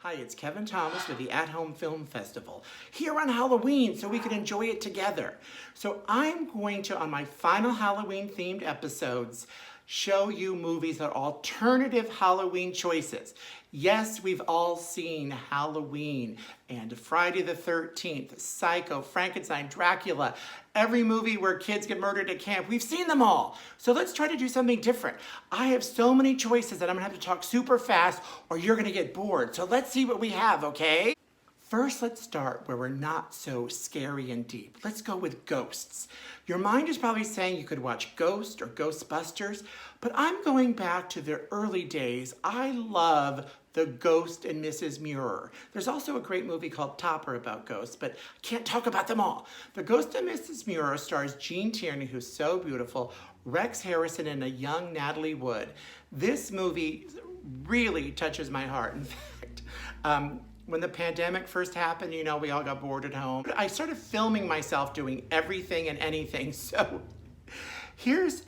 Hi, it's Kevin Thomas with the At Home Film Festival, here on Halloween so we can enjoy it together. So I'm going to, on my final Halloween-themed episodes, show you movies that are alternative Halloween choices. Yes, we've all seen Halloween and Friday the 13th, Psycho, Frankenstein, Dracula, every movie where kids get murdered at camp. We've seen them all. So let's try to do something different. I have so many choices that I'm gonna have to talk super fast or you're gonna get bored. So let's see what we have, okay? First, let's start where we're not so scary and deep. Let's go with ghosts. Your mind is probably saying you could watch Ghost or Ghostbusters, but I'm going back to the early days. I love the Ghost and Mrs. Muir. There's also a great movie called Topper about ghosts, but I can't talk about them all. The Ghost and Mrs. Muir stars Gene Tierney, who's so beautiful, Rex Harrison, and a young Natalie Wood. This movie really touches my heart. In fact, when the pandemic first happened, you know, we all got bored at home. I started filming myself doing everything and anything. So here's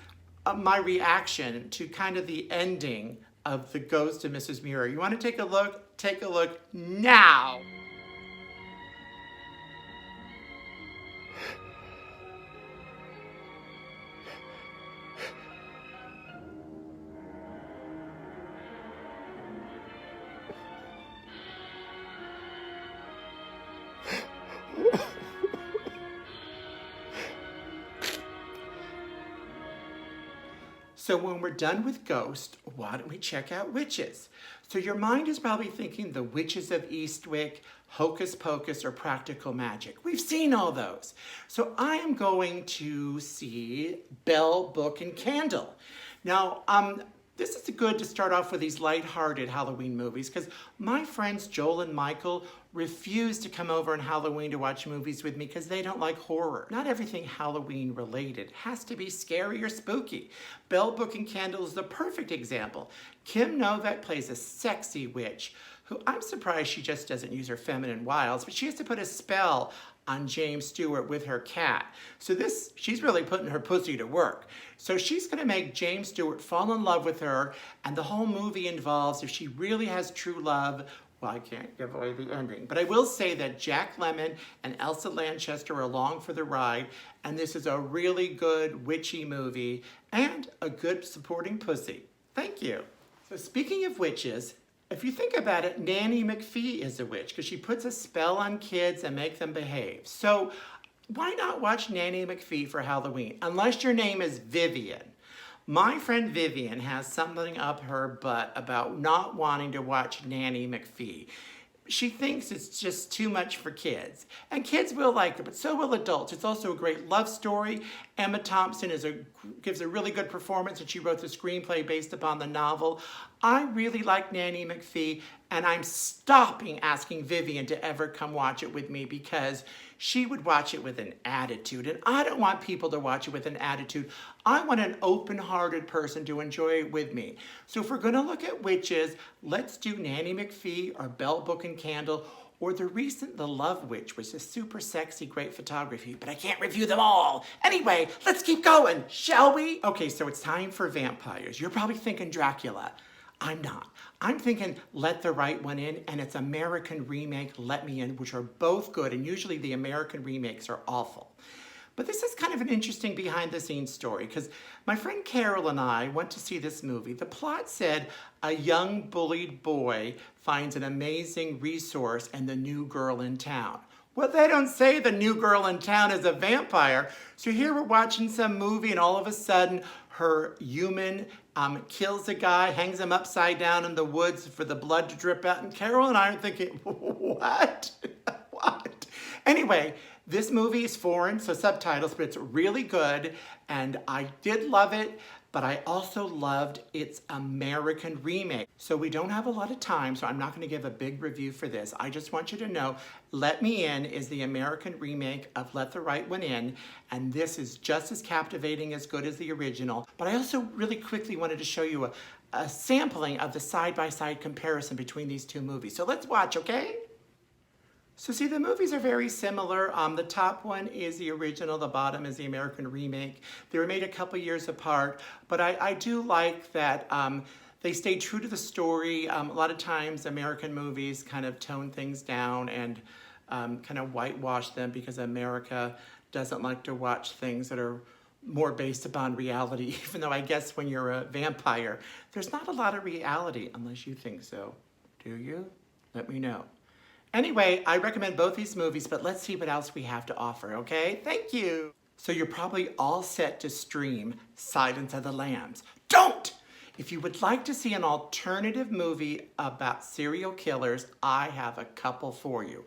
my reaction to kind of the ending of The Ghost of Mrs. Muir. You want to take a look? Take a look now. So when we're done with Ghost, why don't we check out Witches? So your mind is probably thinking The Witches of Eastwick, Hocus Pocus, or Practical Magic. We've seen all those. So I am going to see Bell, Book, and Candle. Now, this is good to start off with these lighthearted Halloween movies because my friends Joel and Michael refuse to come over on Halloween to watch movies with me because they don't like horror. Not everything Halloween related has to be scary or spooky. Bell, Book, and Candle is the perfect example. Kim Novak plays a sexy witch who I'm surprised she just doesn't use her feminine wiles, but she has to put a spell on James Stewart with her cat. So she's really putting her pussy to work. So she's gonna make James Stewart fall in love with her, and the whole movie involves if she really has true love. Well, I can't give away the ending, but I will say that Jack Lemmon and Elsa Lanchester are along for the ride, and this is a really good witchy movie and a good supporting pussy. Thank you. So speaking of witches, if you think about it, Nanny McPhee is a witch because she puts a spell on kids and makes them behave. So why not watch Nanny McPhee for Halloween? Unless your name is Vivian. My friend Vivian has something up her butt about not wanting to watch Nanny McPhee. She thinks it's just too much for kids. And kids will like it, but so will adults. It's also a great love story. Emma Thompson gives a really good performance, and she wrote the screenplay based upon the novel. I really like Nanny McPhee, and I'm stopping asking Vivian to ever come watch it with me because she would watch it with an attitude, and I don't want people to watch it with an attitude. I want an open-hearted person to enjoy it with me. So if we're gonna look at witches, let's do Nanny McPhee or Bell, Book, and Candle, or the recent The Love Witch, which is super sexy, great photography, but I can't review them all. Anyway, let's keep going, shall we? Okay, so it's time for vampires. You're probably thinking Dracula. I'm not. I'm thinking Let the Right One In, and its American remake, Let Me In, which are both good, and usually the American remakes are awful. But this is kind of an interesting behind-the-scenes story, because my friend Carol and I went to see this movie. The plot said a young bullied boy finds an amazing resource and the new girl in town. Well, they don't say the new girl in town is a vampire. So here we're watching some movie, and all of a sudden, her human kills a guy, hangs him upside down in the woods for the blood to drip out. And Carol and I are thinking, what? What? Anyway, this movie is foreign, so subtitles, but it's really good. And I did love it, but I also loved its American remake. So we don't have a lot of time, so I'm not gonna give a big review for this. I just want you to know, Let Me In is the American remake of Let the Right One In, and this is just as captivating, as good as the original. But I also really quickly wanted to show you a sampling of the side-by-side comparison between these two movies. So let's watch, okay? So see, the movies are very similar. The top one is the original, the bottom is the American remake. They were made a couple years apart, but I do like that They stay true to the story. A lot of times American movies kind of tone things down and kind of whitewash them because America doesn't like to watch things that are more based upon reality, even though I guess when you're a vampire, there's not a lot of reality unless you think so. Do you? Let me know. Anyway, I recommend both these movies, but let's see what else we have to offer, okay? Thank you. So you're probably all set to stream Silence of the Lambs. Don't! If you would like to see an alternative movie about serial killers, I have a couple for you.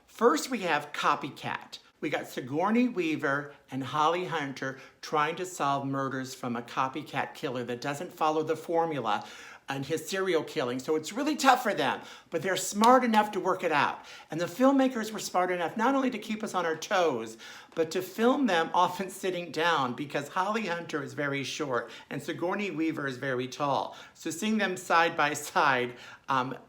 First, we have Copycat. We got Sigourney Weaver and Holly Hunter trying to solve murders from a copycat killer that doesn't follow the formula and his serial killing. So it's really tough for them, but they're smart enough to work it out. And the filmmakers were smart enough not only to keep us on our toes, but to film them often sitting down because Holly Hunter is very short and Sigourney Weaver is very tall. So seeing them side by side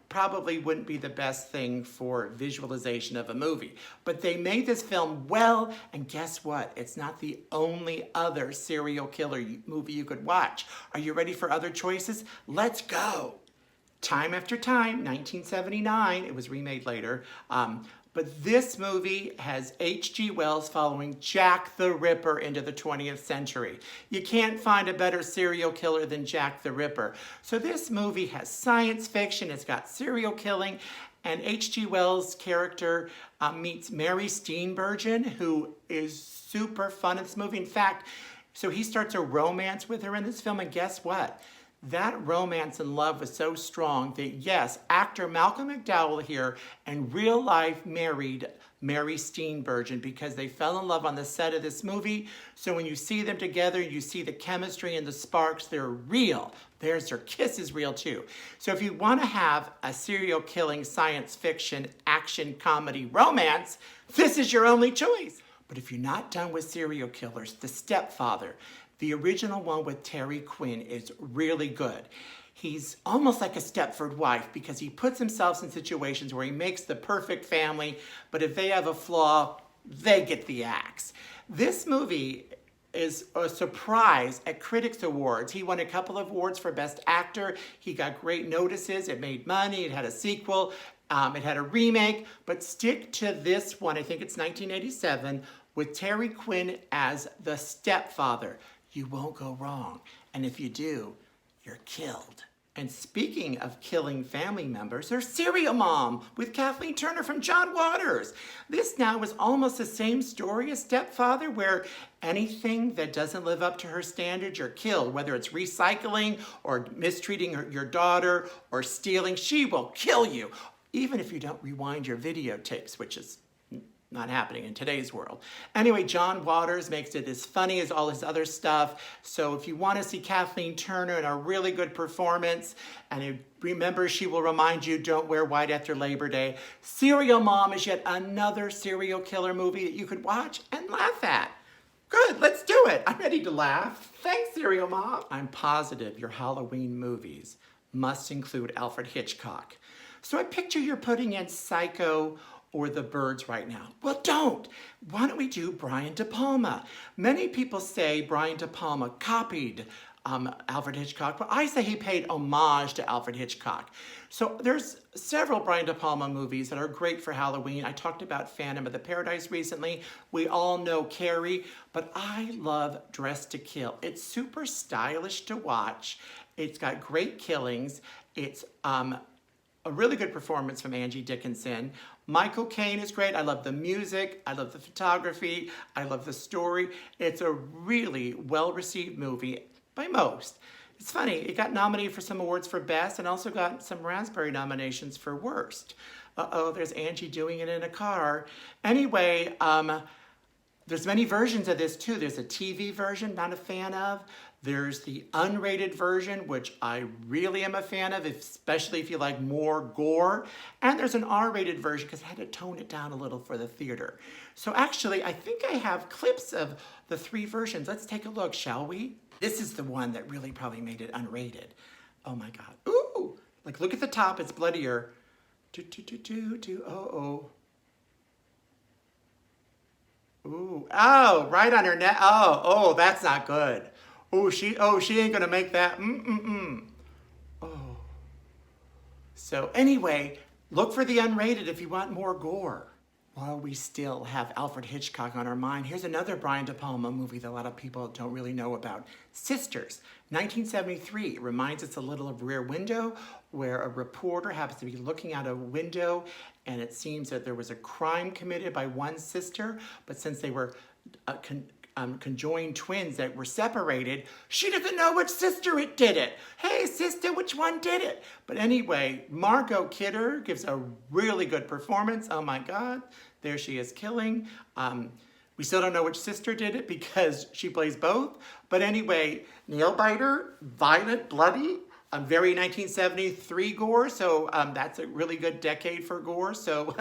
probably wouldn't be the best thing for visualization of a movie. But they made this film well, and guess what? It's not the only other serial killer movie you could watch. Are you ready for other choices? Let's go. Time After Time, 1979. It was remade later. But this movie has H.G. Wells following Jack the Ripper into the 20th century. You can't find a better serial killer than Jack the Ripper. So this movie has science fiction, it's got serial killing, and H.G. Wells' character meets Mary Steenburgen, who is super fun in this movie. In fact, so he starts a romance with her in this film, and guess what? That romance and love was so strong that, yes, actor Malcolm McDowell here in real life married Mary Steenburgen because they fell in love on the set of this movie. So when you see them together, you see the chemistry and the sparks, they're real. Their kiss is real too. So if you want to have a serial killing science fiction action comedy romance, this is your only choice. But if you're not done with serial killers, The Stepfather, the original one with Terry Quinn, is really good. He's almost like a Stepford wife because he puts himself in situations where he makes the perfect family, but if they have a flaw, they get the axe. This movie is a surprise at Critics Awards. He won a couple of awards for Best Actor. He got great notices. It made money. It had a sequel. It had a remake. But stick to this one. I think it's 1987 with Terry Quinn as the stepfather. You won't go wrong. And if you do, you're killed. And speaking of killing family members, there's Serial Mom with Kathleen Turner from John Waters. This now is almost the same story as Stepfather, where anything that doesn't live up to her standards, you're killed. Whether it's recycling or mistreating your daughter or stealing, she will kill you. Even if you don't rewind your videotapes, which is not happening in today's world. Anyway, John Waters makes it as funny as all his other stuff. So if you want to see Kathleen Turner in a really good performance, and remember, she will remind you, don't wear white after Labor Day. Serial Mom is yet another serial killer movie that you could watch and laugh at. Good, let's do it. I'm ready to laugh. Thanks, Serial Mom. I'm positive your Halloween movies must include Alfred Hitchcock. So I picture you're putting in Psycho or The Birds right now. Well, don't. Why don't we do Brian De Palma? Many people say Brian De Palma copied Alfred Hitchcock, but I say he paid homage to Alfred Hitchcock. So there's several Brian De Palma movies that are great for Halloween. I talked about Phantom of the Paradise recently. We all know Carrie, but I love Dressed to Kill. It's super stylish to watch. It's got great killings. It's a really good performance from Angie Dickinson. Michael Caine is great. I love the music. I love the photography. I love the story. It's a really well-received movie by most. It's funny, it got nominated for some awards for Best and also got some Raspberry nominations for Worst. Uh-oh, there's Angie doing it in a car. Anyway, there's many versions of this too. There's a TV version, not a fan of. There's the unrated version, which I really am a fan of, especially if you like more gore. And there's an R-rated version because I had to tone it down a little for the theater. So actually, I think I have clips of the three versions. Let's take a look, shall we? This is the one that really probably made it unrated. Oh my God. Ooh! Like, look at the top, it's bloodier. Oh. Ooh, oh, right on her neck. Oh, that's not good. Oh, she ain't gonna make that. Oh, So anyway, look for the unrated if you want more gore. While we still have Alfred Hitchcock on our mind, here's another Brian De Palma movie that a lot of people don't really know about. Sisters, 1973. It reminds us a little of Rear Window, where a reporter happens to be looking out a window and it seems that there was a crime committed by one sister, but since they were conjoined twins that were separated, she doesn't know which sister it did it. Hey sister, which one did it? But anyway, Margot Kidder gives a really good performance. Oh my God, there she is killing. We still don't know which sister did it because she plays both. But anyway, nail biter, violent, bloody, very 1973 gore, so that's a really good decade for gore. So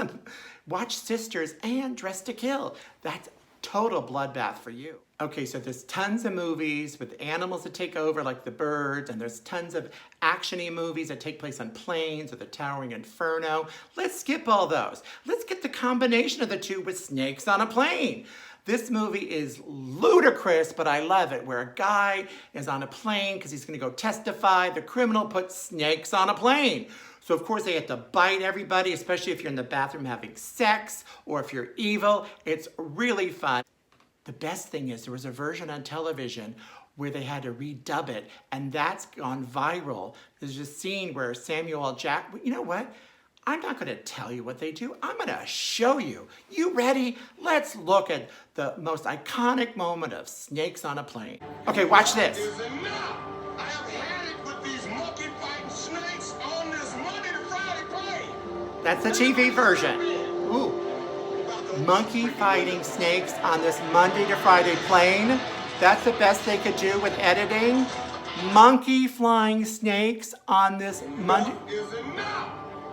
watch Sisters and Dress to Kill. That's total bloodbath for you. Okay, so there's tons of movies with animals that take over, like The Birds, and there's tons of action-y movies that take place on planes or The Towering Inferno. Let's skip all those. Let's get the combination of the two with Snakes on a Plane. This movie is ludicrous, but I love it, where a guy is on a plane because he's going to go testify. The criminal puts snakes on a plane. So of course they have to bite everybody, especially if you're in the bathroom having sex or if you're evil. It's really fun. The best thing is there was a version on television where they had to redub it, and that's gone viral. There's a scene where Samuel L. Jackson, you know what? I'm not going to tell you what they do. I'm going to show you. You ready? Let's look at the most iconic moment of Snakes on a Plane. Okay, watch this. That's the TV version. Ooh. Monkey fighting snakes on this Monday to Friday plane. That's the best they could do with editing. Monkey flying snakes on this Monday.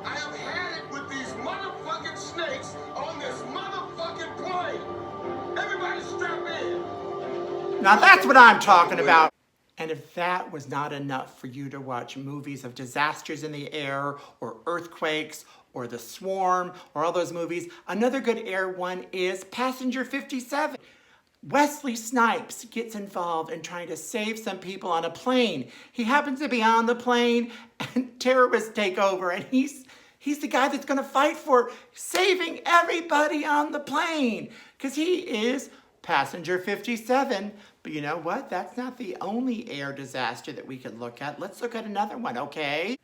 I have had it with these motherfucking snakes on this motherfucking plane. Everybody strap in. Now that's what I'm talking about. And if that was not enough for you to watch movies of disasters in the air or earthquakes or The Swarm or all those movies, another good air one is Passenger 57. Wesley Snipes gets involved in trying to save some people on a plane. He happens to be on the plane and terrorists take over, and he's the guy that's going to fight for saving everybody on the plane because he is Passenger 57. But you know what? That's not the only air disaster that we could look at. Let's look at another one, okay?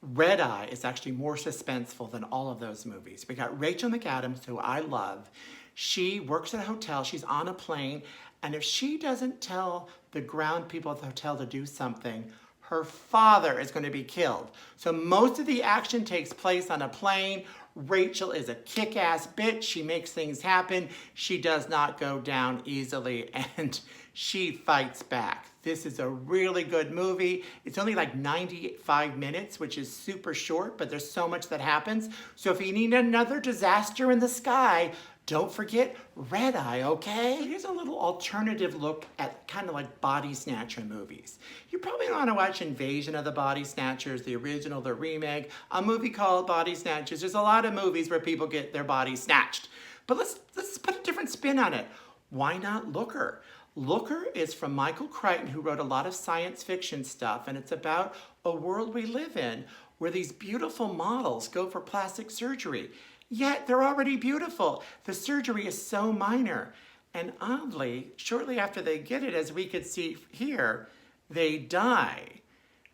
Red Eye is actually more suspenseful than all of those movies. We got Rachel McAdams, who I love. She works at a hotel, she's on a plane, and if she doesn't tell the ground people at the hotel to do something, her father is going to be killed. So most of the action takes place on a plane. Rachel is a kick-ass bitch. She makes things happen. She does not go down easily, and she fights back. This is a really good movie. It's only like 95 minutes, which is super short, but there's so much that happens. So if you need another disaster in the sky, don't forget Red Eye, okay? Here's a little alternative look at kind of like body snatcher movies. You probably want to watch Invasion of the Body Snatchers, the original, the remake, a movie called Body Snatchers. There's a lot of movies where people get their bodies snatched. But let's put a different spin on it. Why not Looker? Looker is from Michael Crichton, who wrote a lot of science fiction stuff, and it's about a world we live in where these beautiful models go for plastic surgery. Yet they're already beautiful. The surgery is so minor. And oddly, shortly after they get it, as we could see here, they die.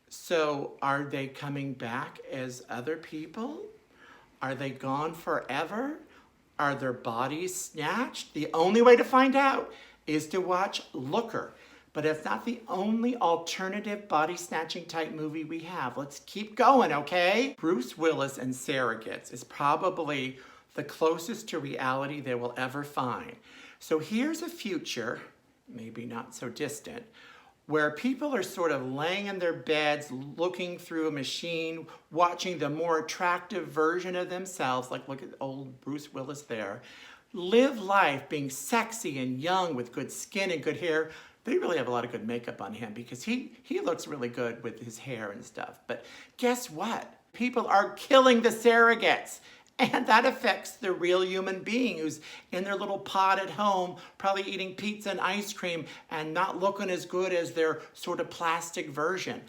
So are they coming back as other people? Are they gone forever? Are their bodies snatched? The only way to find out is to watch Looker. But it's not the only alternative body snatching type movie we have. Let's keep going, okay? Bruce Willis in Surrogates is probably the closest to reality they will ever find. So here's a future, maybe not so distant, where people are sort of laying in their beds, looking through a machine, watching the more attractive version of themselves, like look at old Bruce Willis there, live life being sexy and young with good skin and good hair. They really have a lot of good makeup on him because he looks really good with his hair and stuff. But guess what? People are killing the surrogates. And that affects the real human being who's in their little pod at home, probably eating pizza and ice cream and not looking as good as their sort of plastic version.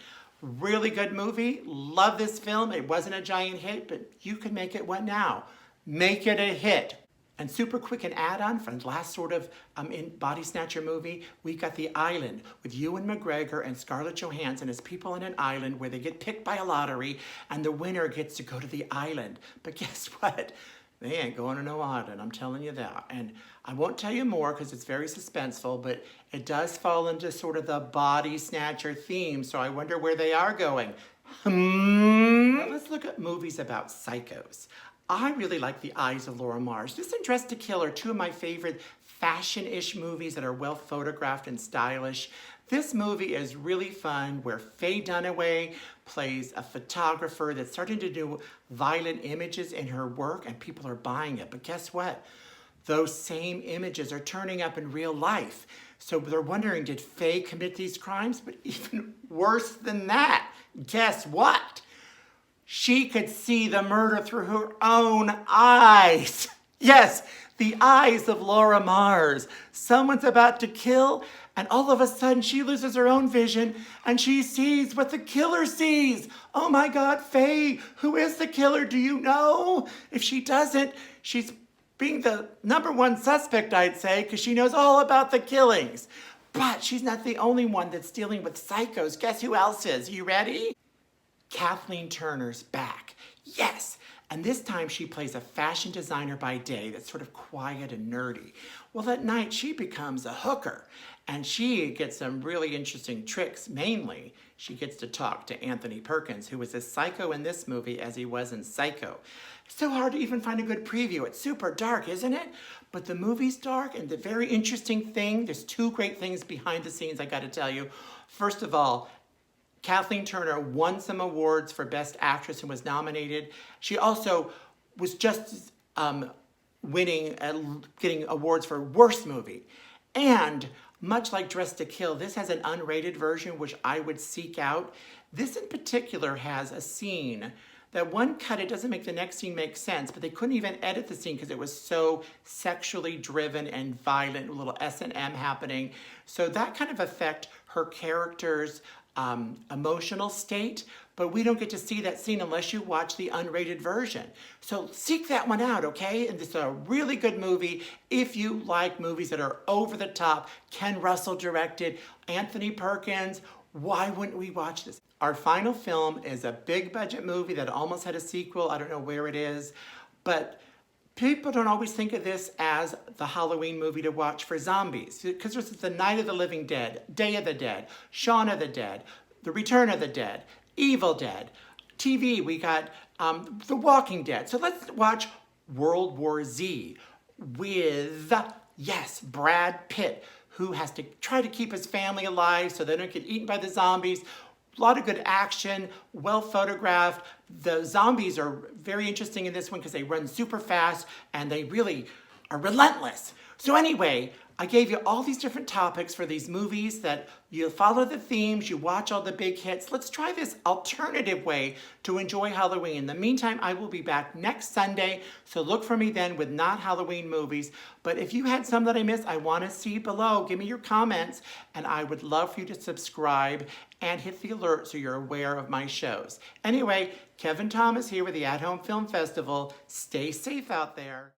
Really good movie. Love this film. It wasn't a giant hit, but you can make it one now. Make it a hit. And super quick, an add-on from the last sort of in Body Snatcher movie, we got The Island with Ewan McGregor and Scarlett Johansson as people on an island where they get picked by a lottery and the winner gets to go to the island. But guess what? They ain't going to no island, I'm telling you that. And I won't tell you more because it's very suspenseful, but it does fall into sort of the Body Snatcher theme, so I wonder where they are going. Now let's look at movies about psychos. I really like The Eyes of Laura Mars. This and Dressed to Kill are two of my favorite fashion-ish movies that are well photographed and stylish. This movie is really fun where Faye Dunaway plays a photographer that's starting to do violent images in her work and people are buying it. But guess what? Those same images are turning up in real life. So they're wondering, did Faye commit these crimes? But even worse than that, guess what? She could see the murder through her own eyes. Yes, the eyes of Laura Mars. Someone's about to kill, and all of a sudden she loses her own vision, and she sees what the killer sees. Oh my God, Faye, who is the killer? Do you know? If she doesn't, she's being the #1 suspect, I'd say, because she knows all about the killings. But she's not the only one that's dealing with psychos. Guess who else is? You ready? Kathleen Turner's back. Yes, and this time she plays a fashion designer by day that's sort of quiet and nerdy. Well, at night she becomes a hooker and she gets some really interesting tricks. Mainly, she gets to talk to Anthony Perkins, who was as psycho in this movie as he was in Psycho. It's so hard to even find a good preview. It's super dark, isn't it? But the movie's dark, and the very interesting thing, there's two great things behind the scenes I gotta tell you. First of all, Kathleen Turner won some awards for Best Actress and was nominated. She also was just winning and getting awards for Worst Movie. And much like Dressed to Kill, this has an unrated version, which I would seek out. This in particular has a scene that one cut, it doesn't make the next scene make sense, but they couldn't even edit the scene because it was so sexually driven and violent, a little S&M happening. So that kind of affect her character's emotional state, but we don't get to see that scene unless you watch the unrated version. So seek that one out, okay? And this is a really good movie if you like movies that are over the top. Ken Russell directed, Anthony Perkins. Why wouldn't we watch this? Our final film is a big budget movie that almost had a sequel. I don't know where it is, but people don't always think of this as the Halloween movie to watch for zombies, because there's the Night of the Living Dead, Day of the Dead, Shaun of the Dead, The Return of the Dead, Evil Dead. TV, we got The Walking Dead. So let's watch World War Z with, yes, Brad Pitt, who has to try to keep his family alive so they don't get eaten by the zombies. A lot of good action, well photographed. The zombies are very interesting in this one because they run super fast and they really are relentless. So anyway, I gave you all these different topics for these movies that you follow the themes, you watch all the big hits. Let's try this alternative way to enjoy Halloween. In the meantime, I will be back next Sunday, so look for me then with not Halloween movies. But if you had some that I missed, I want to see below. Give me your comments, and I would love for you to subscribe and hit the alert so you're aware of my shows. Anyway, Kevin Thomas here with the At Home Film Festival. Stay safe out there.